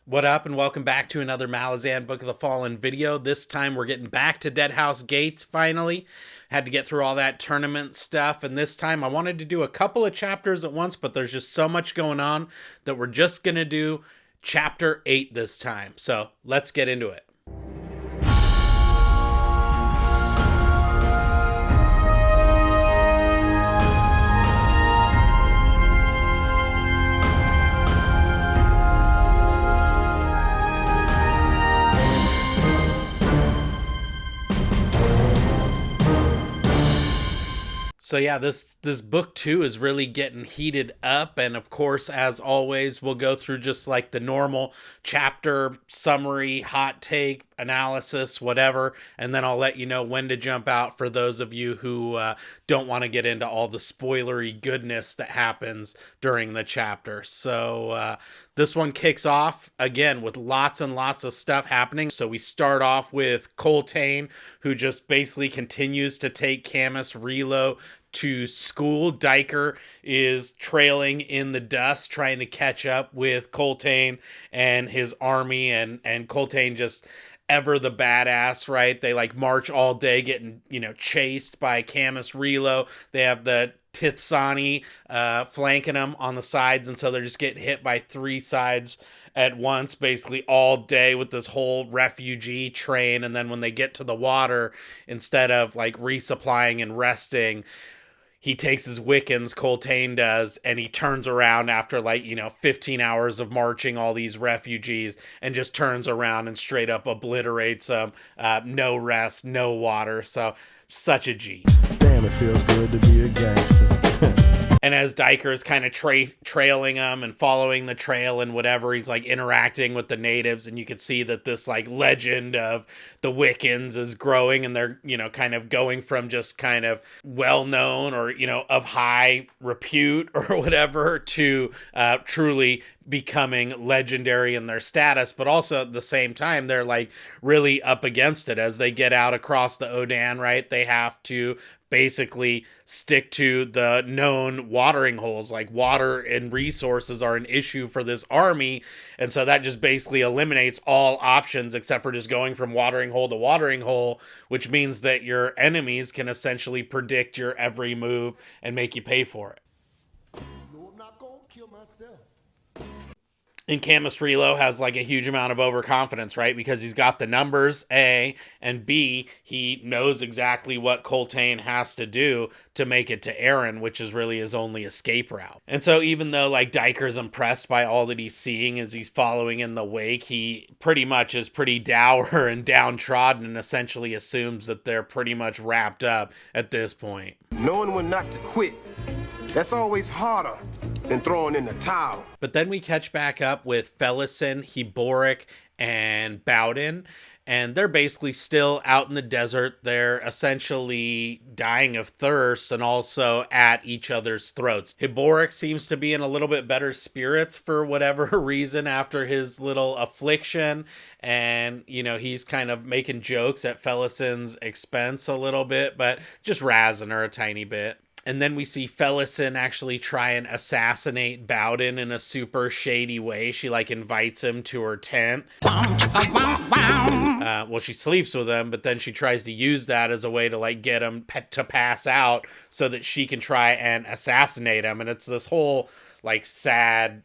What up, and welcome back to another Malazan Book of the Fallen video. This time we're getting back to Deadhouse Gates, finally. Had to get through all that tournament stuff, and this time I wanted to do a couple of chapters at once, but there's just so much going on that we're just going to do Chapter 8 this time. So, let's get into it. So yeah, this book 2 is really getting heated up, and of course, as always, we'll go through just like the normal chapter summary, hot take, analysis, whatever, and then I'll let you know when to jump out for those of you who don't want to get into all the spoilery goodness that happens during the chapter. So this one kicks off again with lots and lots of stuff happening. So we start off with Coltain, who just basically continues to take Camus Relo to school. Diker is trailing in the dust, trying to catch up with Coltain and his army, and Coltain just ever the badass, right? They like march all day getting, chased by Camus Relo. They have the Tithsani flanking them on the sides, and so they're just getting hit by three sides at once, basically all day with this whole refugee train. And then when they get to the water, instead of like resupplying and resting, he takes his Wiccans, Coltain does, and he turns around after 15 hours of marching all these refugees and just turns around and straight up obliterates them. No rest, no water. So such a G. Damn, it feels good to be a gangster. And as Diker is kind of trailing them and following the trail and whatever, he's like interacting with the natives, and you can see that this like legend of the Wiccans is growing, and they're, kind of going from just kind of well-known or, of high repute or whatever to truly becoming legendary in their status. But also at the same time, they're like really up against it as they get out across the Odan, right? They have to basically stick to the known watering holes. Like water and resources are an issue for this army, and so that just basically eliminates all options except for just going from watering hole to watering hole, which means that your enemies can essentially predict your every move and make you pay for it. No, I'm not gonna kill myself. And Camus Relo has like a huge amount of overconfidence, right? Because he's got the numbers, A, and B, he knows exactly what Coltain has to do to make it to Aaron, which is really his only escape route. And so even though like Diker's impressed by all that he's seeing as he's following in the wake, he pretty much is pretty dour and downtrodden and essentially assumes that they're pretty much wrapped up at this point. Knowing when not to quit, that's always harder than throwing in the towel. But then we catch back up with Felison, Heboric, and Bowden, and they're basically still out in the desert. They're essentially dying of thirst and also at each other's throats. Heboric seems to be in a little bit better spirits for whatever reason after his little affliction, and he's kind of making jokes at Felison's expense a little bit, but just razzing her a tiny bit. And then we see Felison actually try and assassinate Bowden in a super shady way. She invites him to her tent. Well, she sleeps with him, but then she tries to use that as a way to get him to pass out so that she can try and assassinate him. And it's this whole sad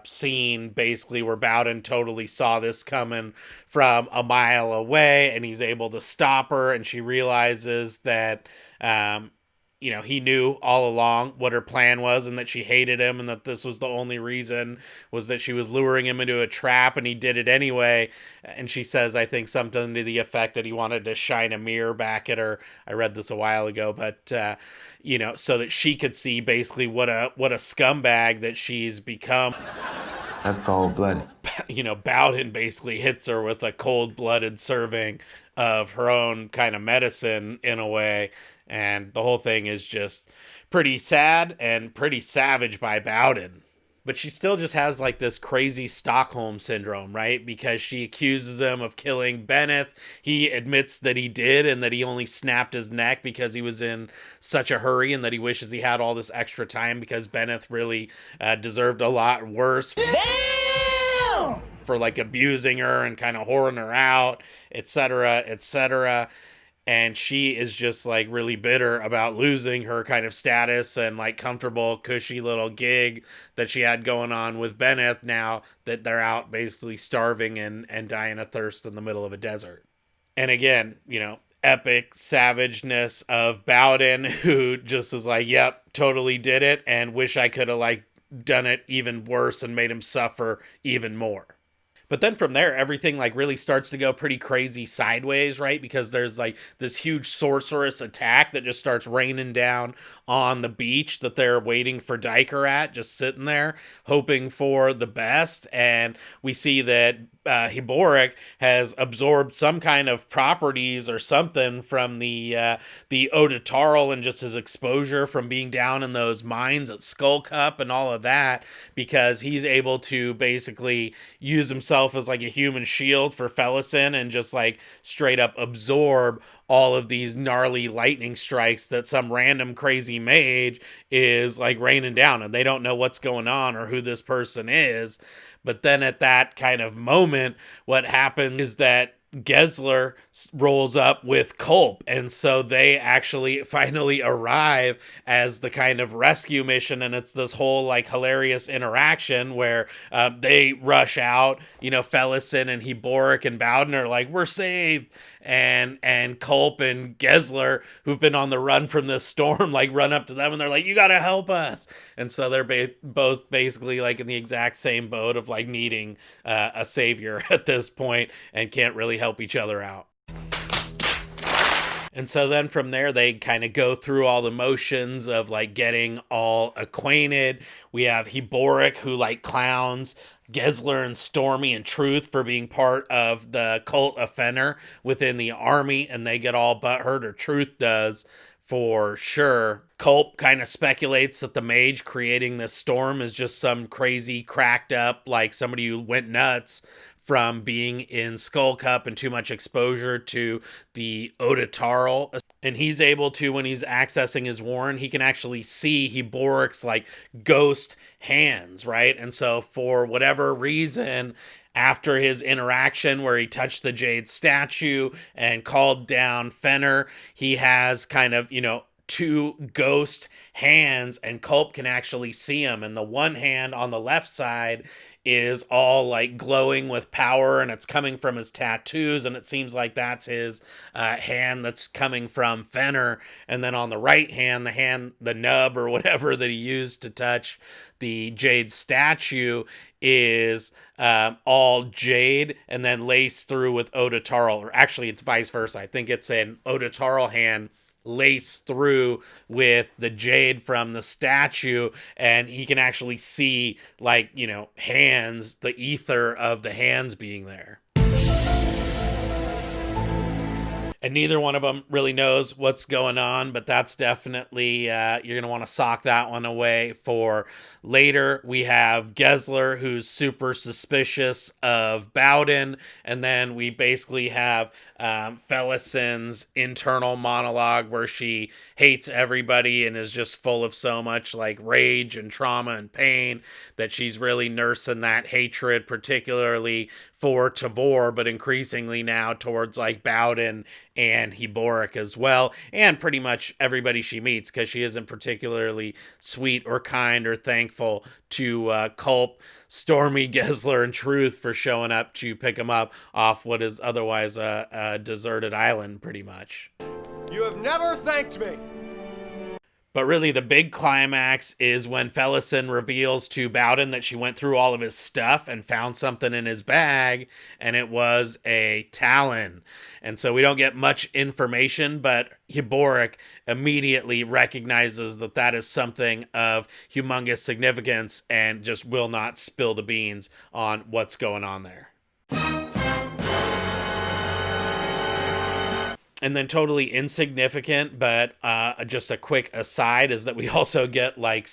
scene basically where Bowden totally saw this coming from a mile away, and he's able to stop her, and she realizes that he knew all along what her plan was and that she hated him, and that this was the only reason was that she was luring him into a trap, and he did it anyway. And she says, I think something to the effect that he wanted to shine a mirror back at her. I read this a while ago, but so that she could see basically what a scumbag that she's become. That's cold-blooded. Bowden basically hits her with a cold-blooded serving of her own kind of medicine in a way. And the whole thing is just pretty sad and pretty savage by Bowden. But she still just has this crazy Stockholm syndrome, right? Because she accuses him of killing Benneth. He admits that he did and that he only snapped his neck because he was in such a hurry, and that he wishes he had all this extra time because Benneth really deserved a lot worse. Damn! for like abusing her and kind of whoring her out, etc., etc. And she is just like really bitter about losing her kind of status and like comfortable, cushy little gig that she had going on with Benneth now that they're out basically starving and dying of thirst in the middle of a desert. And again, epic savageness of Bowden, who just is like, yep, totally did it, and wish I could have like done it even worse and made him suffer even more. But then from there, everything like really starts to go pretty crazy sideways, right? Because there's like this huge sorceress attack that just starts raining down on the beach that they're waiting for Diker at, just sitting there hoping for the best. And we see that Hiboric has absorbed some kind of properties or something from the Odotarl and just his exposure from being down in those mines at Skull Cup and all of that, because he's able to basically use himself as like a human shield for Felison and just like straight up absorb all of these gnarly lightning strikes that some random crazy mage is like raining down, and they don't know what's going on or who this person is. But then at that kind of moment, what happens is that Gessler rolls up with Culp, and so they actually finally arrive as the kind of rescue mission, and it's this whole like hilarious interaction where they rush out, Felison and Hiboric and Bowden are like, we're saved, and Culp and Gessler, who've been on the run from this storm, like run up to them and they're like, you gotta help us. And so they're both basically like in the exact same boat of like needing a savior at this point and can't really help each other out. And so then from there, they kind of go through all the motions of like getting all acquainted. We have Hiboric, who like clowns Gessler and Stormy and Truth for being part of the cult of Fenner within the army, and they get all butthurt, or Truth does for sure. Culp kind of speculates that the mage creating this storm is just some crazy cracked up, like somebody who went nuts from being in Skull Cup and too much exposure to the Odotarl. And he's able to, when he's accessing his warren, he can actually see Hiboric's like ghost hands, right? And so for whatever reason, after his interaction where he touched the jade statue and called down Fenner, he has kind of, two ghost hands, and Culp can actually see him. And the one hand on the left side is all like glowing with power, and it's coming from his tattoos, and it seems like that's his hand that's coming from Fenner. And then on the right hand, the nub or whatever that he used to touch the jade statue is all jade and then laced through with Odotarl, or actually it's vice versa. I think it's an Odotarl hand laced through with the jade from the statue, and he can actually see like, hands, the ether of the hands being there. And neither one of them really knows what's going on, but that's definitely, you're going to want to sock that one away for later. We have Gessler, who's super suspicious of Bowden, and then we basically have Felison's internal monologue where she hates everybody and is just full of so much like rage and trauma and pain that she's really nursing that hatred, particularly for Tavor, but increasingly now towards like Bowden and Hiboric as well, and pretty much everybody she meets, because she isn't particularly sweet or kind or thankful to Culp, Stormy, Gessler, and Truth for showing up to pick him up off what is otherwise a deserted island, pretty much. You have never thanked me. But really, the big climax is when Felison reveals to Bowden that she went through all of his stuff and found something in his bag, and it was a talon. And so we don't get much information, but Hiboric immediately recognizes that that is something of humongous significance and just will not spill the beans on what's going on there. And then totally insignificant, but just a quick aside is that we also get like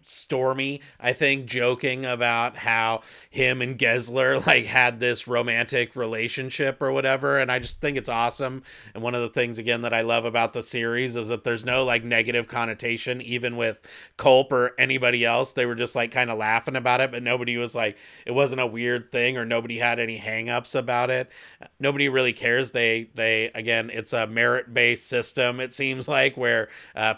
Stormy, I think, joking about how him and Gessler like had this romantic relationship or whatever. And I just think it's awesome. And one of the things, again, that I love about the series is that there's no like negative connotation, even with Culp or anybody else. They were just like kind of laughing about it, but nobody was like, it wasn't a weird thing or nobody had any hangups about it. Nobody really cares. They again, it's a merit-based system, it seems like, where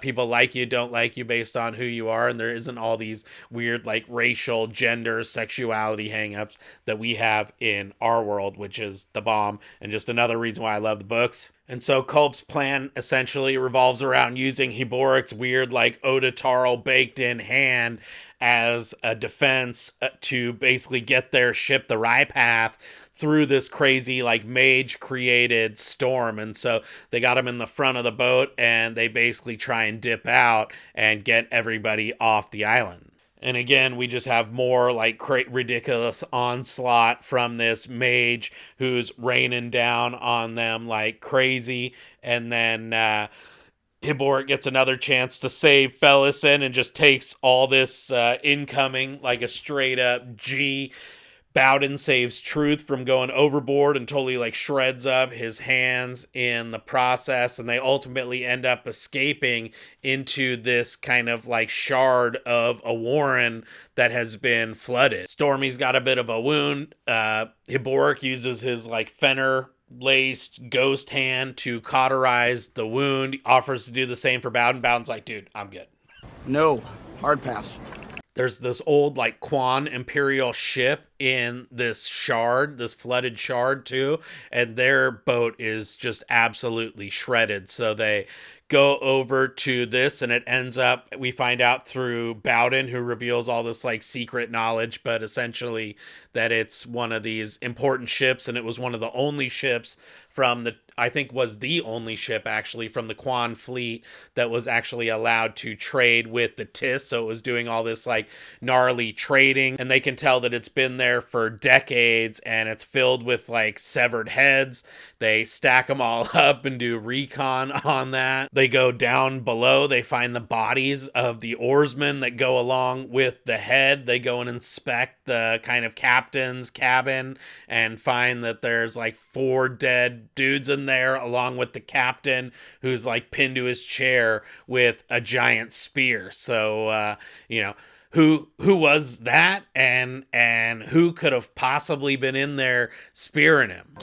people like you, don't like you based on who you are, and there isn't all these weird like racial, gender, sexuality hangups that we have in our world, which is the bomb, and just another reason why I love the books. And so Culp's plan essentially revolves around using Hiboric's weird like Odatarl baked in hand as a defense to basically get their ship, the Rye Path, through this crazy like mage created storm. And so they got him in the front of the boat and they basically try and dip out and get everybody off the island. And again, we just have more like ridiculous onslaught from this mage who's raining down on them like crazy. And then Hiboric gets another chance to save Felison and just takes all this incoming like a straight up G. Bowden saves Truth from going overboard and totally like shreds up his hands in the process, and they ultimately end up escaping into this kind of like shard of a warren that has been flooded. Stormy's got a bit of a wound. Hiboric uses his like Fenner laced ghost hand to cauterize the wound. He offers to do the same for Bowden. Bowden's like, dude, I'm good. No, hard pass. There's this old like Quan Imperial ship in this shard, this flooded shard too, and their boat is just absolutely shredded. So they go over to this, and it ends up, we find out through Bowden, who reveals all this like secret knowledge, but essentially that it's one of these important ships, and it was one of the only ships from the, I think was the only ship actually from the Quan fleet that was actually allowed to trade with the Tis. So it was doing all this like gnarly trading, and they can tell that it's been there for decades, and it's filled with like severed heads. They stack them all up and do recon on that. They go down below. They find the bodies of the oarsmen that go along with the head. They go and inspect the kind of captain's cabin and find that there's like 4 dead dudes in there, along with the captain who's like pinned to his chair with a giant spear. So, who was that, and who could have possibly been in there spearing him?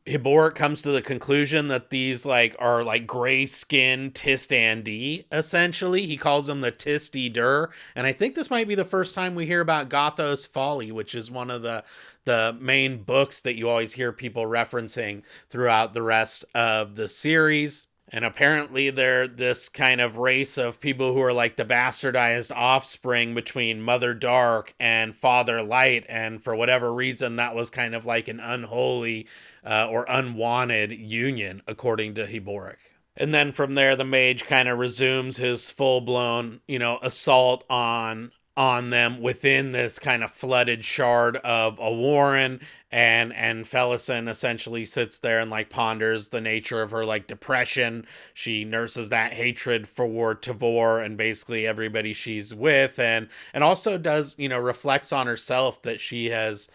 Hiboric comes to the conclusion that these like are like gray skinned Tistandi, essentially. He calls them the Tisti-dur, and I think this might be the first time we hear about Gothos Folly, which is one of the main books that you always hear people referencing throughout the rest of the series. And apparently they're this kind of race of people who are like the bastardized offspring between Mother Dark and Father Light. And for whatever reason, that was kind of like an unholy or unwanted union, according to Hiboric. And then from there, the mage kind of resumes his full-blown, assault on them within this kind of flooded shard of a warren, and Felison essentially sits there and like ponders the nature of her like depression. She nurses that hatred for Tavor and basically everybody she's with, and also does reflects on herself that she has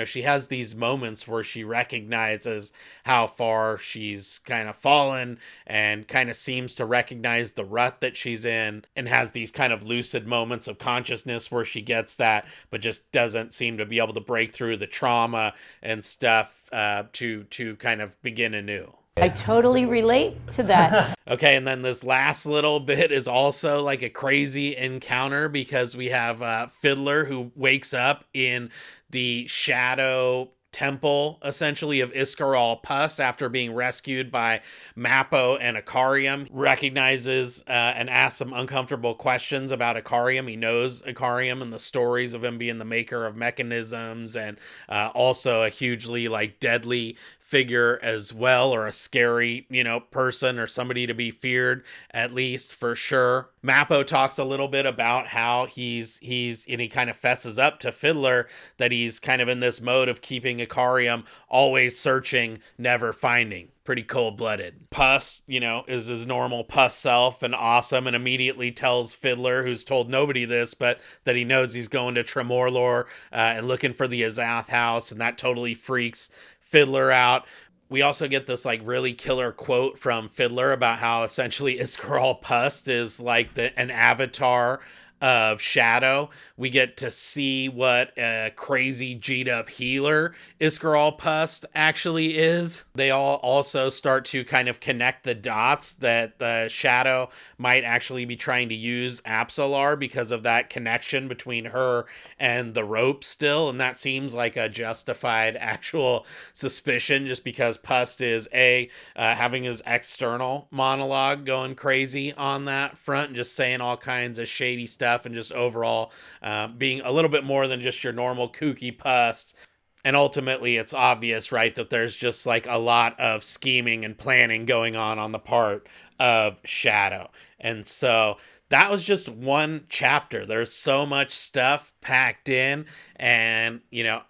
she has these moments where she recognizes how far she's kind of fallen and kind of seems to recognize the rut that she's in, and has these kind of lucid moments of consciousness where she gets that, but just doesn't seem to be able to break through the trauma and stuff to kind of begin anew. I totally relate to that. Okay, and then this last little bit is also like a crazy encounter, because we have Fiddler who wakes up in the shadow temple, essentially, of Iskar Pus after being rescued by Mappo and Ikariam. Recognizes and asks some uncomfortable questions about Ikariam. He knows Ikariam and the stories of him being the maker of mechanisms, and also a hugely like deadly figure as well, or a scary, person, or somebody to be feared, at least for sure. Mappo talks a little bit about how he's and he kind of fesses up to Fiddler that he's kind of in this mode of keeping Icarium, always searching, never finding. Pretty cold-blooded. Puss, is his normal Puss self and awesome, and immediately tells Fiddler, who's told nobody this, but that he knows he's going to Tremorlor and looking for the Azath house, and that totally freaks Fiddler out. We also get this really killer quote from Fiddler about how essentially Iskar Pust is like an avatar of Shadow. We get to see what a crazy G'd up healer Iskar Pust actually is. They all also start to kind of connect the dots that the Shadow might actually be trying to use Apsalar because of that connection between her and the rope still, and that seems like a justified actual suspicion just because Pust is having his external monologue going crazy on that front and just saying all kinds of shady stuff and just overall being a little bit more than just your normal kooky Pust. And ultimately, it's obvious, right, that there's just a lot of scheming and planning going on the part of Shadow. And so that was just one chapter. There's so much stuff packed in. And,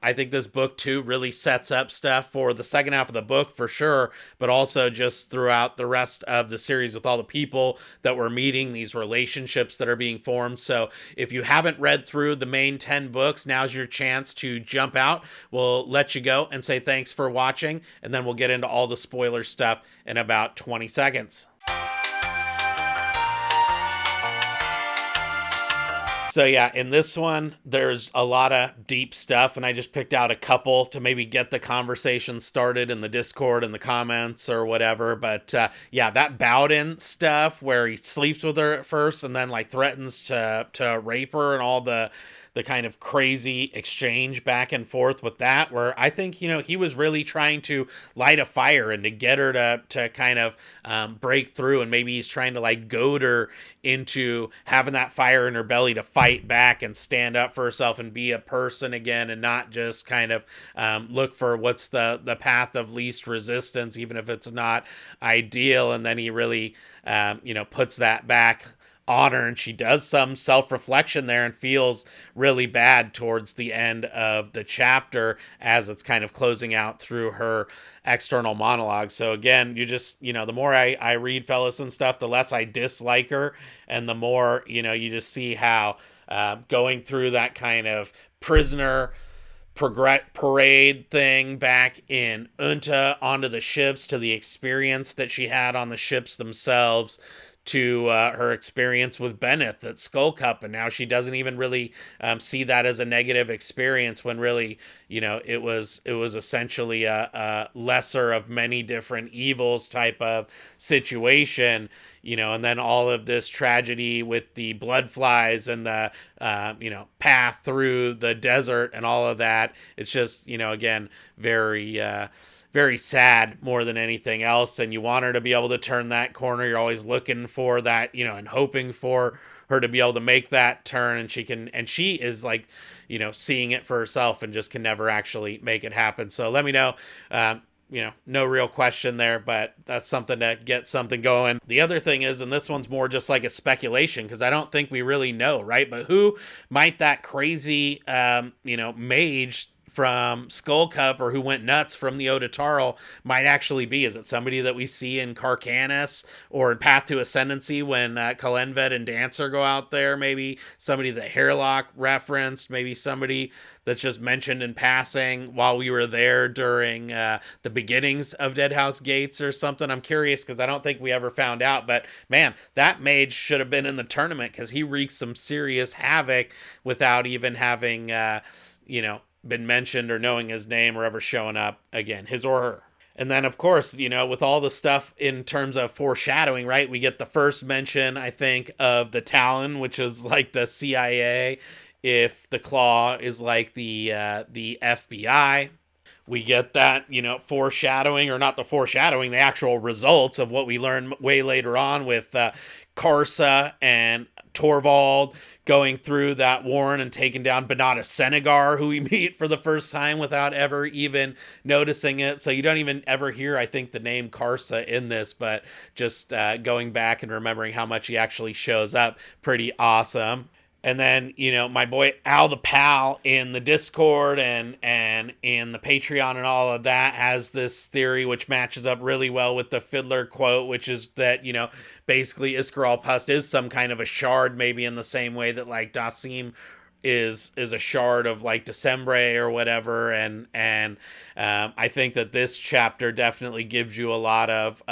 I think this book, too, really sets up stuff for the second half of the book, for sure, but also just throughout the rest of the series with all the people that we're meeting, these relationships that are being formed. So if you haven't read through the main 10 books, now's your chance to jump out. We'll let you go and say thanks for watching, and then we'll get into all the spoiler stuff in about 20 seconds. So yeah, in this one, there's a lot of deep stuff, and I just picked out a couple to maybe get the conversation started in the Discord and the comments or whatever. But yeah, that Bowden stuff where he sleeps with her at first and then threatens to rape her and all the kind of crazy exchange back and forth with that, where I think, he was really trying to light a fire and to get her to kind of break through, and maybe he's trying to goad her into having that fire in her belly to fight back and stand up for herself and be a person again and not just kind of look for what's the path of least resistance, even if it's not ideal. And then he really, puts that back on her, and she does some self-reflection there and feels really bad towards the end of the chapter as it's kind of closing out through her external monologue. So again, you just, the more I read Fellas and stuff, the less I dislike her, and the more, you just see how going through that kind of prisoner parade thing back in Unta onto the ships, to the experience that she had on the ships themselves, to her experience with Benneth at Skull Cup, and now she doesn't even really see that as a negative experience, when really, it was essentially a lesser of many different evils type of situation, and then all of this tragedy with the blood flies and the path through the desert and all of that. It's just, again, very sad more than anything else, and you want her to be able to turn that corner. You're always looking for that, and hoping for her to be able to make that turn, and she is seeing it for herself and just can never actually make it happen. So let me know, no real question there, but that's something to get something going. The other thing is, and this one's more just like a speculation, because I don't think we really know, right? But who might that crazy, mage from Skull Cup, or who went nuts from the Odotarl, might actually be? Is it somebody that we see in Kharkanas or in Path to Ascendancy when Kellanved and Dancer go out there? Maybe somebody that Hairlock referenced, maybe somebody that's just mentioned in passing while we were there during the beginnings of Deadhouse Gates or something. I'm curious, because I don't think we ever found out, but man, that mage should have been in the tournament, because he wreaked some serious havoc without even having, been mentioned or knowing his name or ever showing up again, his or her. And then, of course, with all the stuff in terms of foreshadowing, right, we get the first mention, I think, of the Talon, which is like the CIA, if the Claw is like the FBI. We get that, foreshadowing, or not the foreshadowing, the actual results of what we learn way later on with Karsa and Torvald going through that warren and taking down Benata Senegar, who we meet for the first time without ever even noticing it. So you don't even ever hear, I think, the name Karsa in this, but just going back and remembering how much he actually shows up, pretty awesome. And then, my boy Al the Pal in the Discord and in the Patreon and all of that has this theory which matches up really well with the Fiddler quote, which is that, basically Iskar Pust is some kind of a shard, maybe in the same way that like Dasim is a shard of like Decembre or whatever. And I think that this chapter definitely gives you a lot of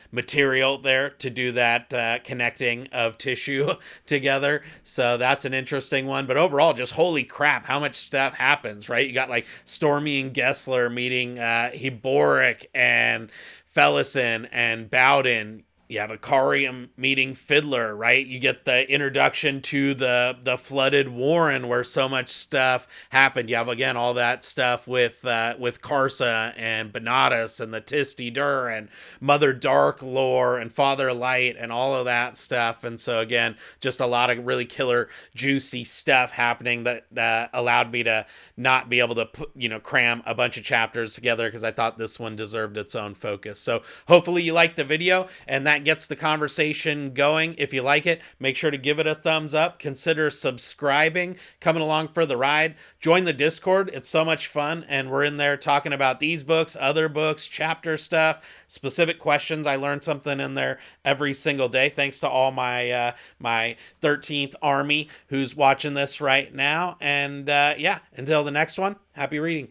material there to do that connecting of tissue together. So that's an interesting one. But overall, just holy crap, how much stuff happens, right? You got like Stormy and Gessler meeting Heboric and Felison and Bowden. You have Akarium meeting Fiddler, right? You get the introduction to the flooded Warren where so much stuff happened. You have, again, all that stuff with Karsa and Benatus and the Tisti Dur and Mother Dark lore and Father Light and all of that stuff. And so, again, just a lot of really killer, juicy stuff happening that allowed me to not be able to cram a bunch of chapters together because I thought this one deserved its own focus. So hopefully you liked the video, and that gets the conversation going. If you like it, make sure to give it a thumbs up. Consider subscribing, coming along for the ride. Join the Discord. It's so much fun, and we're in there talking about these books, other books, chapter stuff, specific questions. I learned something in there every single day. Thanks to all my my 13th army who's watching this right now. And until the next one, happy reading.